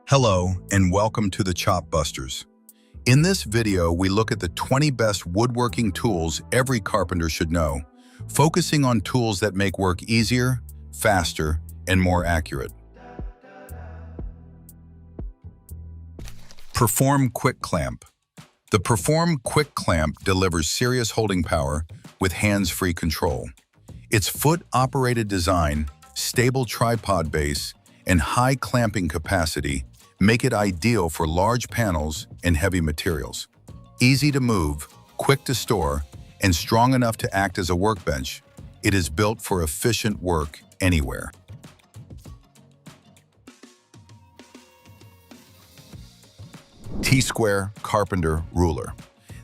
Hello, and welcome to the Chop Busters. In this video, we look at the 20 best woodworking tools every carpenter should know, focusing on tools that make work easier, faster, and more accurate. Perform Quick Clamp. The Perform Quick Clamp delivers serious holding power with hands-free control. Its foot-operated design, stable tripod base, and high clamping capacity make it ideal for large panels and heavy materials. Easy to move, quick to store, and strong enough to act as a workbench, it is built for efficient work anywhere. T-Square Carpenter Ruler.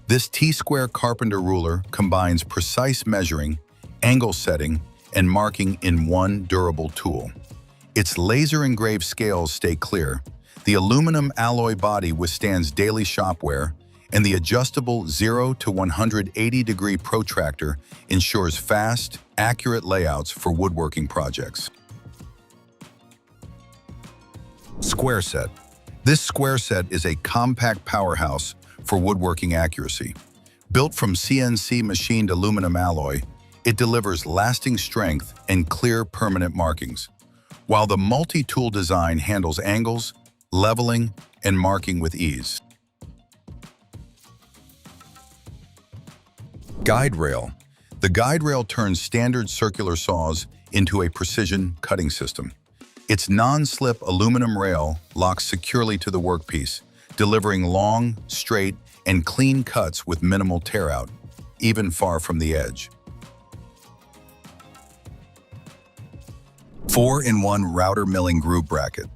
This T-Square Carpenter Ruler combines precise measuring, angle setting, and marking in one durable tool. Its laser-engraved scales stay clear, the aluminum alloy body withstands daily shop wear, and the adjustable 0 to 180-degree protractor ensures fast, accurate layouts for woodworking projects. Square Set. This Square Set is a compact powerhouse for woodworking accuracy. Built from CNC machined aluminum alloy, it delivers lasting strength and clear permanent markings, while the multi-tool design handles angles, leveling, and marking with ease. Guide Rail. The guide rail turns standard circular saws into a precision cutting system. Its non-slip aluminum rail locks securely to the workpiece, delivering long, straight, and clean cuts with minimal tear-out, even far from the edge. 4-in-1 Router Milling Groove Bracket.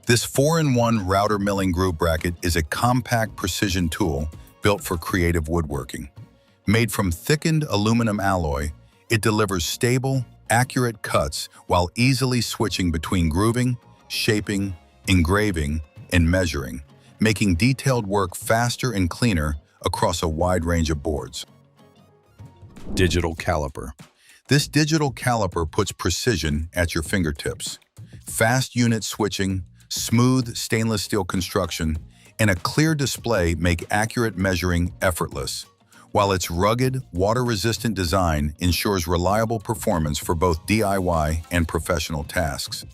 This 4-in-1 router milling groove bracket is a compact precision tool built for creative woodworking. Made from thickened aluminum alloy, it delivers stable, accurate cuts while easily switching between grooving, shaping, engraving, and measuring, making detailed work faster and cleaner across a wide range of boards. Digital Caliper. This digital caliper puts precision at your fingertips. Fast unit switching, smooth stainless steel construction, and a clear display make accurate measuring effortless, while its rugged, water-resistant design ensures reliable performance for both DIY and professional tasks.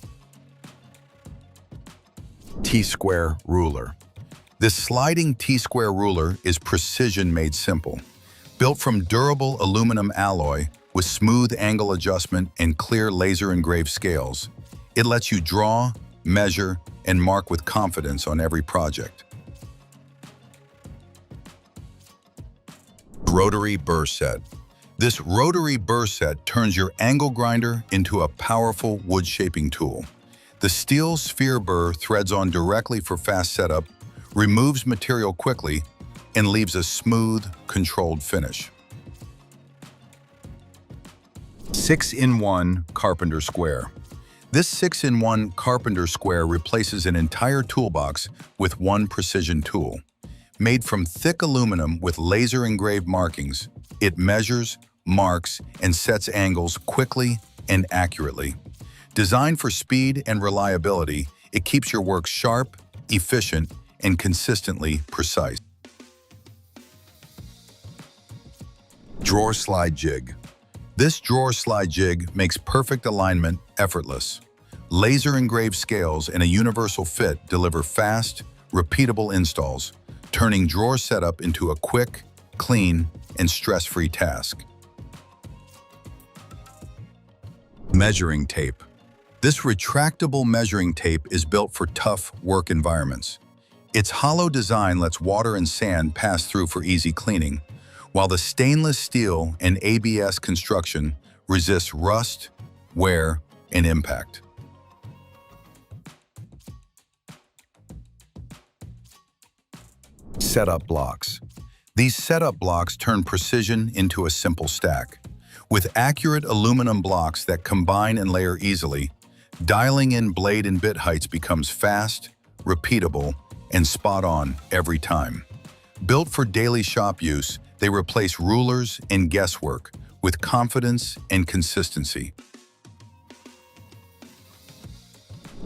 T-Square Ruler. This sliding T-Square ruler is precision made simple. Built from durable aluminum alloy with smooth angle adjustment and clear laser-engraved scales, it lets you draw, measure, and mark with confidence on every project. Rotary Burr Set. This Rotary Burr Set turns your angle grinder into a powerful wood shaping tool. The steel sphere burr threads on directly for fast setup, removes material quickly, and leaves a smooth, controlled finish. 6-in-1 Carpenter Square. This 6-in-1 Carpenter Square replaces an entire toolbox with one precision tool. Made from thick aluminum with laser-engraved markings, it measures, marks, and sets angles quickly and accurately. Designed for speed and reliability, it keeps your work sharp, efficient, and consistently precise. Drawer Slide Jig. This drawer slide jig makes perfect alignment effortless. Laser-engraved scales and a universal fit deliver fast, repeatable installs, turning drawer setup into a quick, clean, and stress-free task. Measuring Tape. This retractable measuring tape is built for tough work environments. Its hollow design lets water and sand pass through for easy cleaning, while the stainless steel and ABS construction resists rust, wear, and impact. Setup Blocks. These setup blocks turn precision into a simple stack. With accurate aluminum blocks that combine and layer easily, dialing in blade and bit heights becomes fast, repeatable, and spot on every time. Built for daily shop use, they replace rulers and guesswork with confidence and consistency.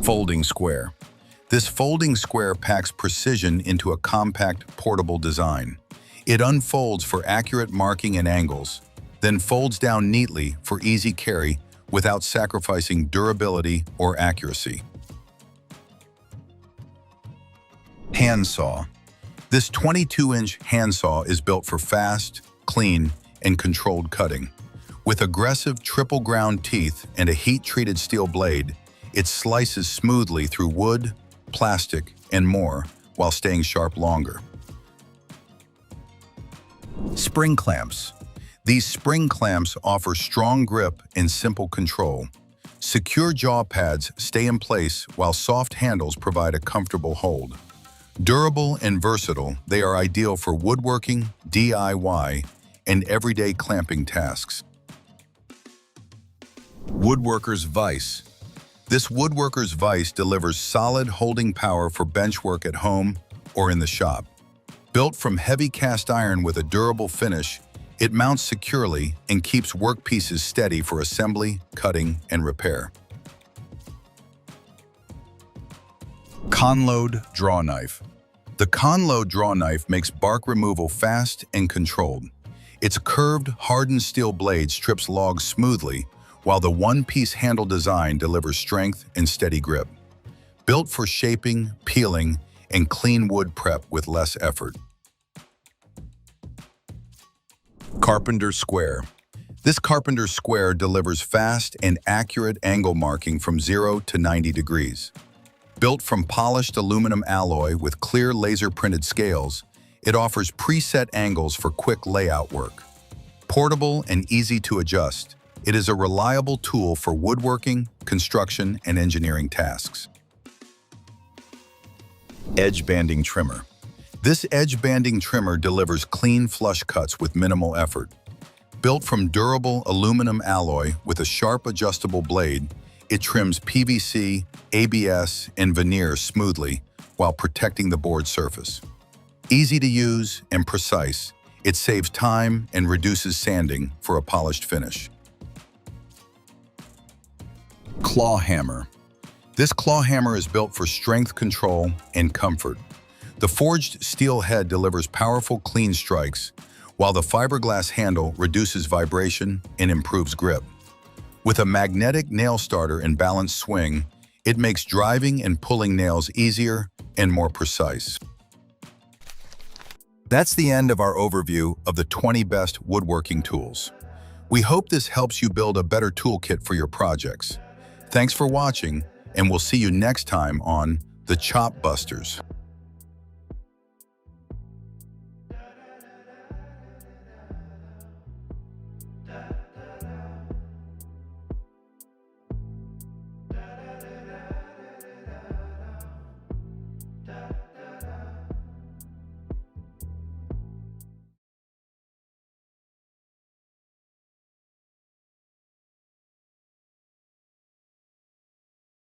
Folding Square. This folding square packs precision into a compact, portable design. It unfolds for accurate marking and angles, then folds down neatly for easy carry without sacrificing durability or accuracy. Handsaw. This 22-inch handsaw is built for fast, clean, and controlled cutting. With aggressive triple ground teeth and a heat-treated steel blade, it slices smoothly through wood, plastic, and more while staying sharp longer. Spring clamps. These spring clamps offer strong grip and simple control. Secure jaw pads stay in place while soft handles provide a comfortable hold. Durable and versatile, they are ideal for woodworking, DIY, and everyday clamping tasks. Woodworker's Vise. This Woodworker's Vise delivers solid holding power for bench work at home or in the shop. Built from heavy cast iron with a durable finish, it mounts securely and keeps workpieces steady for assembly, cutting, and repair. Konload Draw Knife. The Konload draw knife makes bark removal fast and controlled. Its curved, hardened steel blade strips logs smoothly, while the one-piece handle design delivers strength and steady grip. Built for shaping, peeling, and clean wood prep with less effort. Carpenter Square. This Carpenter Square delivers fast and accurate angle marking from 0 to 90 degrees. Built from polished aluminum alloy with clear laser-printed scales, it offers preset angles for quick layout work. Portable and easy to adjust, it is a reliable tool for woodworking, construction, and engineering tasks. Edge banding trimmer. This edge banding trimmer delivers clean flush cuts with minimal effort. Built from durable aluminum alloy with a sharp adjustable blade, it trims PVC, ABS, and veneer smoothly while protecting the board surface. Easy to use and precise, it saves time and reduces sanding for a polished finish. Claw hammer. This claw hammer is built for strength control and comfort. The forged steel head delivers powerful clean strikes, while the fiberglass handle reduces vibration and improves grip. With a magnetic nail starter and balanced swing, it makes driving and pulling nails easier and more precise. That's the end of our overview of the 20 best woodworking tools. We hope this helps you build a better toolkit for your projects. Thanks for watching, and we'll see you next time on The Chop Busters.